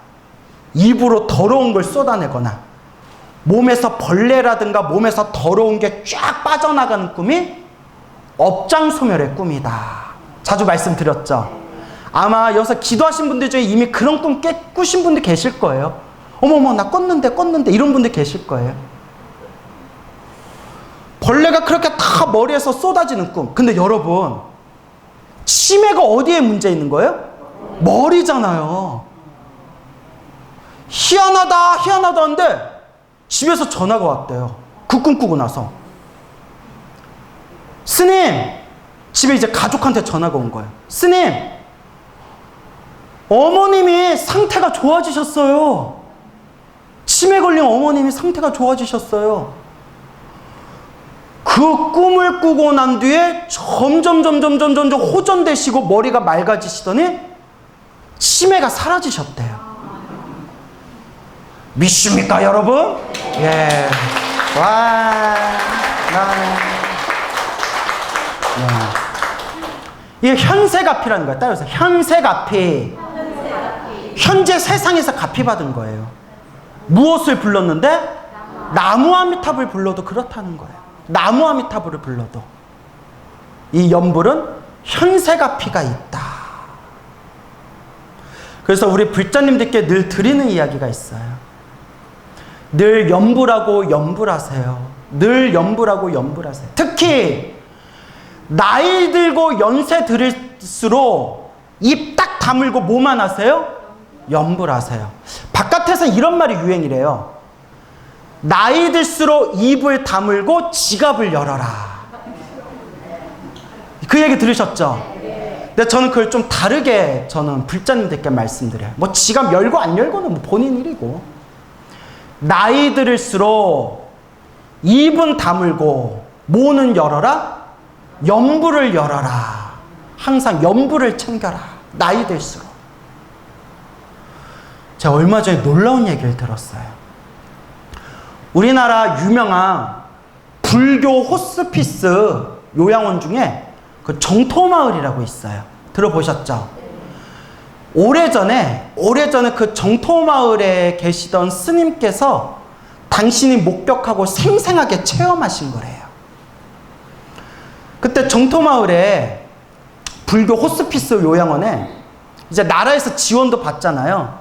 입으로 더러운 걸 쏟아내거나 몸에서 벌레라든가 몸에서 더러운 게 쫙 빠져나가는 꿈이 업장소멸의 꿈이다. 자주 말씀드렸죠. 아마 여기서 기도하신 분들 중에 이미 그런 꿈 꾸신 분들 계실 거예요. 어머머 나 껐는데 이런 분들 계실 거예요. 벌레가 그렇게 다 머리에서 쏟아지는 꿈. 근데 여러분 치매가 어디에 문제 있는 거예요? 머리잖아요. 희한하다 하는데 집에서 전화가 왔대요. 그 꿈 꾸고 나서. 스님, 집에 이제 가족한테 전화가 온 거예요. 스님, 어머님이 상태가 좋아지셨어요. 치매 걸린 어머님이 상태가 좋아지셨어요. 그 꿈을 꾸고 난 뒤에 점점 호전되시고 머리가 맑아지시더니 치매가 사라지셨대요. 믿습니까, 여러분? 예. 와. 이게 현세가피라는 거예요. 따라서 현세가피. 현재 세상에서 가피 받은 거예요. 무엇을 불렀는데? 나무 아미타불 불러도 그렇다는 거예요. 나무 아미타불을 불러도. 이 염불은 현세가피가 있다. 그래서 우리 불자님들께 늘 드리는 이야기가 있어요. 늘 염불하고 염불하세요. 늘 염불하고 염불하세요. 특히 나이 들고 연세 들을수록 입 딱 다물고 뭐만 하세요? 염불하세요. 바깥에 바깥에서는 이런 말이 유행이래요. 나이 들수록 입을 다물고 지갑을 열어라. 그 얘기 들으셨죠? 근데 저는 그걸 좀 다르게 저는 불자님들께 말씀드려요. 뭐 지갑 열고 안 열고는 뭐 본인 일이고, 나이 들을수록 입은 다물고 뭐는 열어라? 연부를 열어라. 항상 연부를 챙겨라. 나이 들수록. 제가 얼마 전에 놀라운 얘기를 들었어요. 우리나라 유명한 불교 호스피스 요양원 중에 그 정토마을이라고 있어요. 들어보셨죠? 오래전에 그 정토마을에 계시던 스님께서 당신이 목격하고 생생하게 체험하신 거래요. 그때 정토마을에 불교 호스피스 요양원에 이제 나라에서 지원도 받잖아요.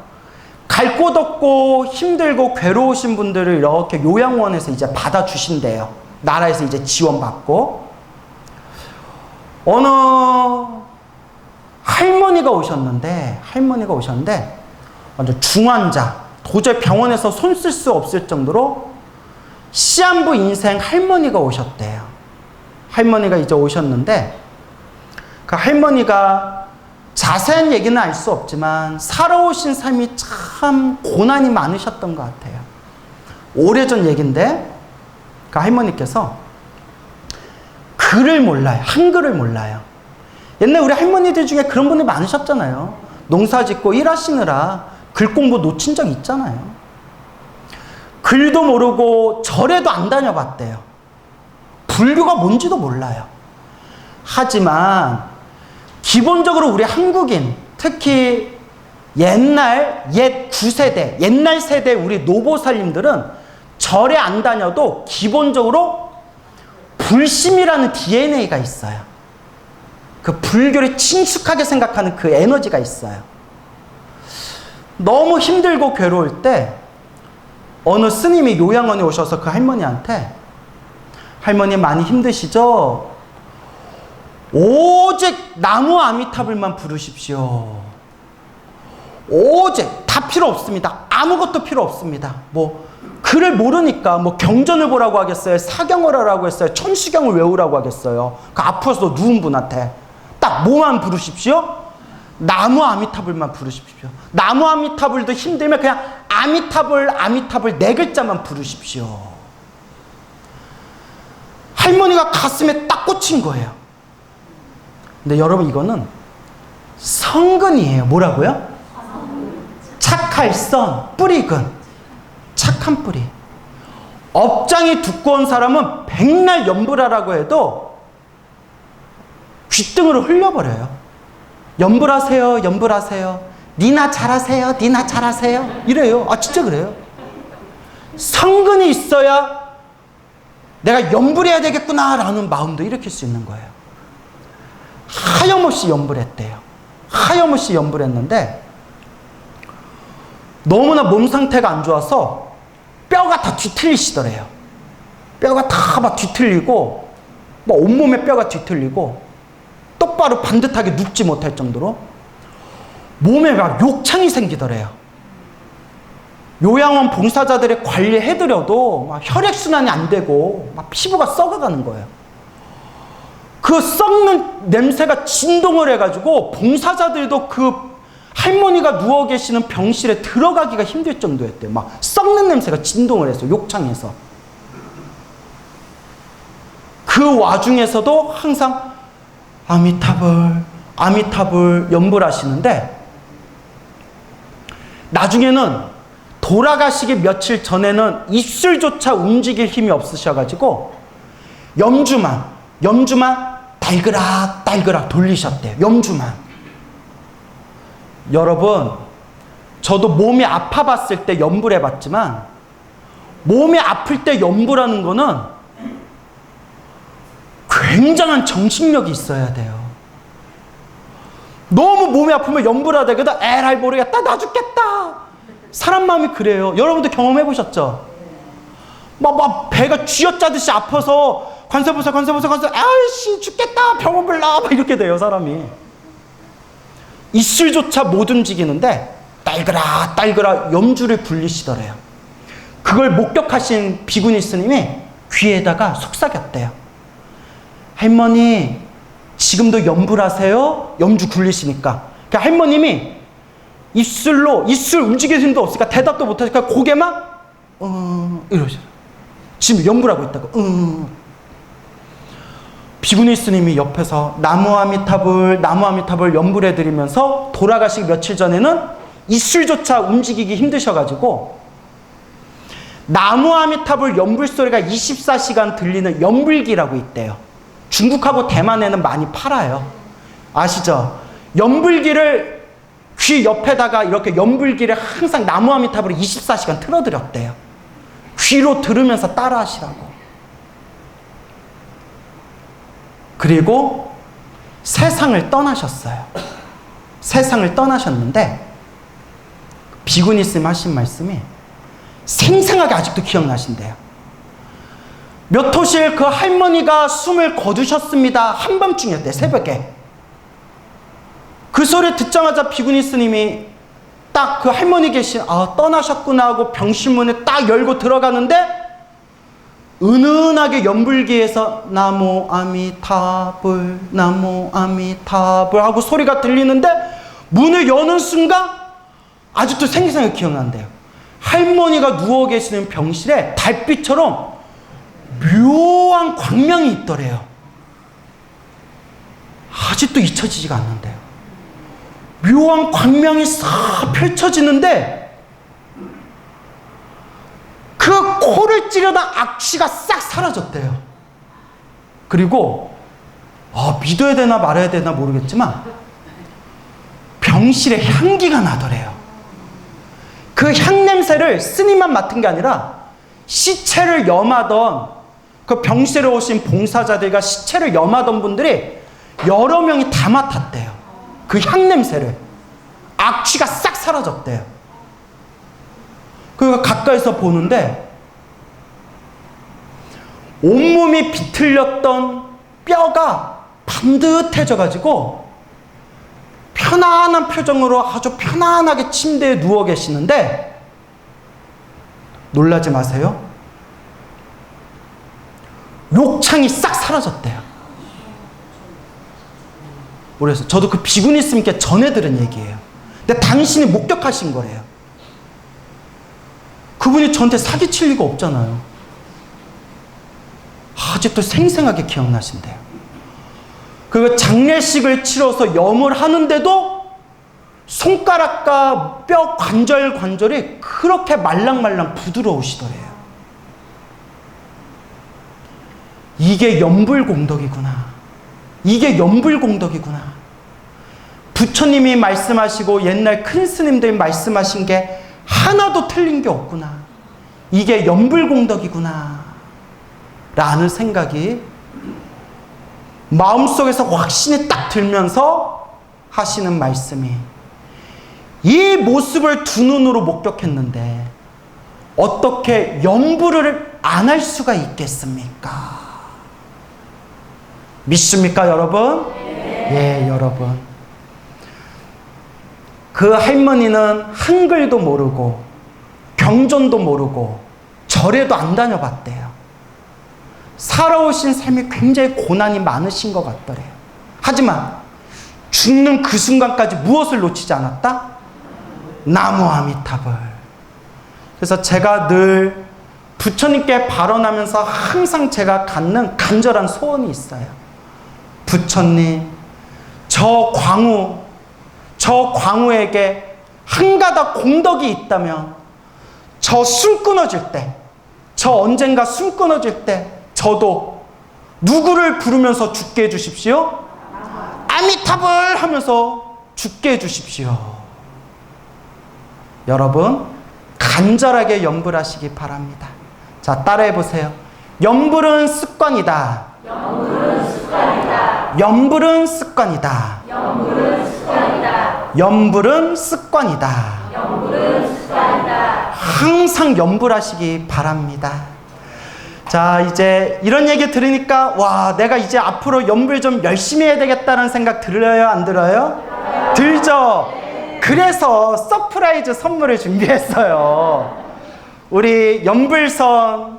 갈 곳 없고 힘들고 괴로우신 분들을 이렇게 요양원에서 이제 받아주신대요. 나라에서 이제 지원받고. 어느 할머니가 오셨는데 완전 중환자, 도저히 병원에서 손 쓸 수 없을 정도로 시한부 인생 할머니가 오셨대요. 할머니가 이제 오셨는데 그 할머니가 자세한 얘기는 알 수 없지만 살아오신 삶이 참 고난이 많으셨던 것 같아요. 오래전 얘기인데 그 할머니께서 글을 몰라요. 한글을 몰라요. 옛날 우리 할머니들 중에 그런 분이 많으셨잖아요. 농사 짓고 일하시느라 글 공부 놓친 적 있잖아요. 글도 모르고 절에도 안 다녀봤대요. 불교가 뭔지도 몰라요. 하지만 기본적으로 우리 한국인, 특히 옛 9세대, 옛날 세대 우리 노보살님들은 절에 안 다녀도 기본적으로 불심이라는 DNA가 있어요. 그 불교를 친숙하게 생각하는 그 에너지가 있어요. 너무 힘들고 괴로울 때 어느 스님이 요양원에 오셔서 그 할머니한테, 할머니 많이 힘드시죠? 오직 나무 아미타불만 부르십시오. 오직 다 필요 없습니다. 아무것도 필요 없습니다. 뭐 글을 모르니까 뭐 경전을 보라고 하겠어요? 사경을 하라고 했어요? 천수경을 외우라고 하겠어요? 그 앞으로서 누운 분한테 딱 뭐만 부르십시오? 나무 아미타불만 부르십시오. 나무 아미타불도 힘들면 그냥 아미타불 네 글자만 부르십시오. 할머니가 가슴에 딱 꽂힌 거예요. 근데 여러분 이거는 성근이에요. 뭐라고요? 착할 선, 뿌리근. 착한 뿌리. 업장이 두꺼운 사람은 백날 연불하라고 해도 귓등으로 흘려버려요. 연불하세요, 연불하세요. 니나 잘하세요, 니나 잘하세요. 이래요. 아 진짜 그래요. 성근이 있어야 내가 연불해야 되겠구나 라는 마음도 일으킬 수 있는 거예요. 하염없이 연불했대요. 하염없이 연불했는데 너무나 몸 상태가 안 좋아서 뼈가 다 뒤틀리시더래요. 뼈가 다 막 뒤틀리고 뭐 온몸에 뼈가 뒤틀리고 똑바로 반듯하게 눕지 못할 정도로 몸에 막 욕창이 생기더래요. 요양원 봉사자들이 관리해드려도 막 혈액순환이 안 되고 막 피부가 썩어가는 거예요. 그 썩는 냄새가 진동을 해가지고 봉사자들도 그 할머니가 누워 계시는 병실에 들어가기가 힘들 정도였대요. 막 썩는 냄새가 진동을 해서 욕창에서. 그 와중에서도 항상 아미타불 연불하시는데 나중에는 돌아가시기 며칠 전에는 입술조차 움직일 힘이 없으셔가지고 염주만 달그락 돌리셨대요. 염주만. 여러분, 저도 몸이 아파봤을 때 연불해봤지만 몸이 아플 때 연불하는 거는 굉장한 정신력이 있어야 돼요. 너무 몸이 아프면 연불하다가도 에라이 모르겠다, 나 죽겠다. 사람 마음이 그래요. 여러분도 경험해보셨죠? 막 배가 쥐어짜듯이 아파서 관세보살 아이씨 죽겠다, 병원 불러, 막 이렇게 돼요, 사람이. 입술조차 못 움직이는데 딸그라 딸그라 염주를 굴리시더래요. 그걸 목격하신 비구니 스님이 귀에다가 속삭였대요. 할머니 지금도 염불 하세요? 염주 굴리시니까. 그러니까 할머님이 입술 움직일 힘도 없으니까 대답도 못하니까 고개만 이러죠. 지금 염불하고 있다고. 비구니 스님이 옆에서 나무 아미타불 염불해 드리면서 돌아가시기 며칠 전에는 입술조차 움직이기 힘드셔가지고 나무 아미타불 염불 소리가 24시간 들리는 염불기라고 있대요. 중국하고 대만에는 많이 팔아요. 아시죠? 염불기를 귀 옆에다가 이렇게 염불기를 항상 나무 아미타불을 24시간 틀어드렸대요. 귀로 들으면서 따라 하시라고. 그리고 세상을 떠나셨어요. 세상을 떠나셨는데 비구니 스님 하신 말씀이 생생하게 아직도 기억나신대요. 몇 호실 그 할머니가 숨을 거두셨습니다. 한밤중이었대요. 새벽에. 그 소리 듣자마자 비구니 스님이 딱 그 할머니 계신 떠나셨구나 하고 병실문을 딱 열고 들어가는데 은은하게 연불기에서 나무 아미타불 나무 아미타불 하고 소리가 들리는데 문을 여는 순간 아직도 생생하게 기억난대요. 할머니가 누워 계시는 병실에 달빛처럼 묘한 광명이 있더래요. 아직도 잊혀지지가 않는데요. 묘한 광명이 싹 펼쳐지는데 그 코를 찌르던 악취가 싹 사라졌대요. 그리고 믿어야 되나 말아야 되나 모르겠지만 병실에 향기가 나더래요. 그 향냄새를 스님만 맡은 게 아니라 시체를 염하던 그 병실에 오신 봉사자들과 시체를 염하던 분들이 여러 명이 다 맡았대요. 그 향냄새를. 악취가 싹 사라졌대요. 그리고 가까이서 보는데 온몸이 비틀렸던 뼈가 반듯해져가지고 편안한 표정으로 아주 편안하게 침대에 누워 계시는데 놀라지 마세요. 욕창이 싹 사라졌대요. 그래서 저도 그 비구니 스님께 전해 들은 얘기예요. 근데 당신이 목격하신 거래요. 그분이 저한테 사기칠 리가 없잖아요. 아직도 생생하게 기억나신대요. 그리고 장례식을 치러서 염을 하는데도 손가락과 뼈 관절이 그렇게 말랑말랑 부드러우시더래요. 이게 염불공덕이구나. 이게 염불공덕이구나. 부처님이 말씀하시고 옛날 큰 스님들이 말씀하신 게 하나도 틀린 게 없구나. 이게 염불공덕이구나. 라는 생각이 마음속에서 확신이 딱 들면서 하시는 말씀이 이 모습을 두 눈으로 목격했는데 어떻게 염불을 안 할 수가 있겠습니까? 믿습니까, 여러분? 네. 예, 여러분. 그 할머니는 한글도 모르고 경전도 모르고 절에도 안 다녀봤대요. 살아오신 삶이 굉장히 고난이 많으신 것 같더래요. 하지만 죽는 그 순간까지 무엇을 놓치지 않았다? 나무 아미타불. 그래서 제가 늘 부처님께 발언하면서 항상 제가 갖는 간절한 소원이 있어요. 부처님, 저 광우에게 한 가닥 공덕이 있다면 저 숨 끊어질 때, 저 언젠가 숨 끊어질 때 저도 누구를 부르면서 죽게 해주십시오? 아미타불 하면서 죽게 해주십시오. 여러분, 간절하게 염불하시기 바랍니다. 자, 따라해보세요. 염불은 습관이다. 염불은 습관이다. 염불은 습관이다. 염불은 습관이다. 염불은 습관이다. 염불은 습관이다. 항상 염불하시기 바랍니다. 자, 이제 이런 얘기 들으니까 와, 내가 이제 앞으로 염불 좀 열심히 해야 되겠다는 생각 들어요, 안 들어요? 들죠? 그래서 서프라이즈 선물을 준비했어요. 우리 연불선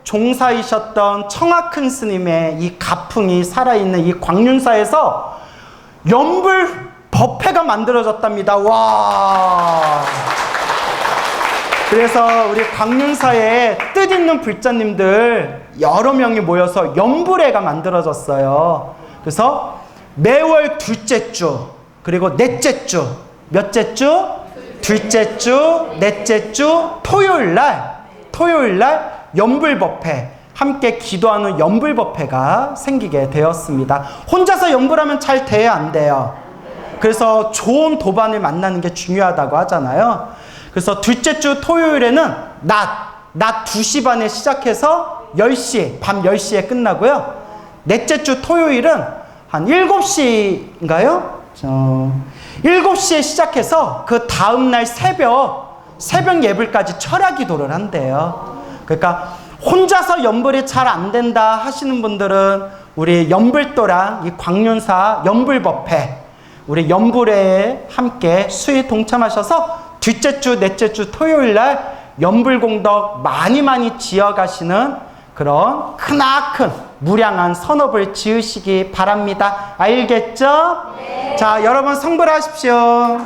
대종사이셨던 청하큰 스님의 이 가풍이 살아있는 이 광륜사에서 연불 법회가 만들어졌답니다. 와. 그래서 우리 광륜사에 뜻있는 불자님들 여러 명이 모여서 연불회가 만들어졌어요. 그래서 매월 둘째 주, 그리고 넷째 주, 몇째 주? 둘째 주, 넷째 주, 토요일 날 연불법회, 함께 기도하는 연불법회가 생기게 되었습니다. 혼자서 연불하면 잘 돼요, 안 돼요? 그래서 좋은 도반을 만나는 게 중요하다고 하잖아요. 그래서 둘째 주 토요일에는 낮 2시 반에 시작해서 10시, 밤 10시에 끝나고요. 넷째 주 토요일은 한 7시인가요? 7시에 시작해서 그 다음날 새벽 예불까지 철야 기도를 한대요. 그러니까 혼자서 연불이 잘 안 된다 하시는 분들은 우리 연불도랑 이 광륜사 연불법회, 우리 연불회에 함께 수위 동참하셔서 둘째 주, 넷째 주 토요일 날 연불공덕 많이 지어가시는 그런 크나큰 무량한 선업을 지으시기 바랍니다. 알겠죠? 네. 자, 여러분 성불하십시오.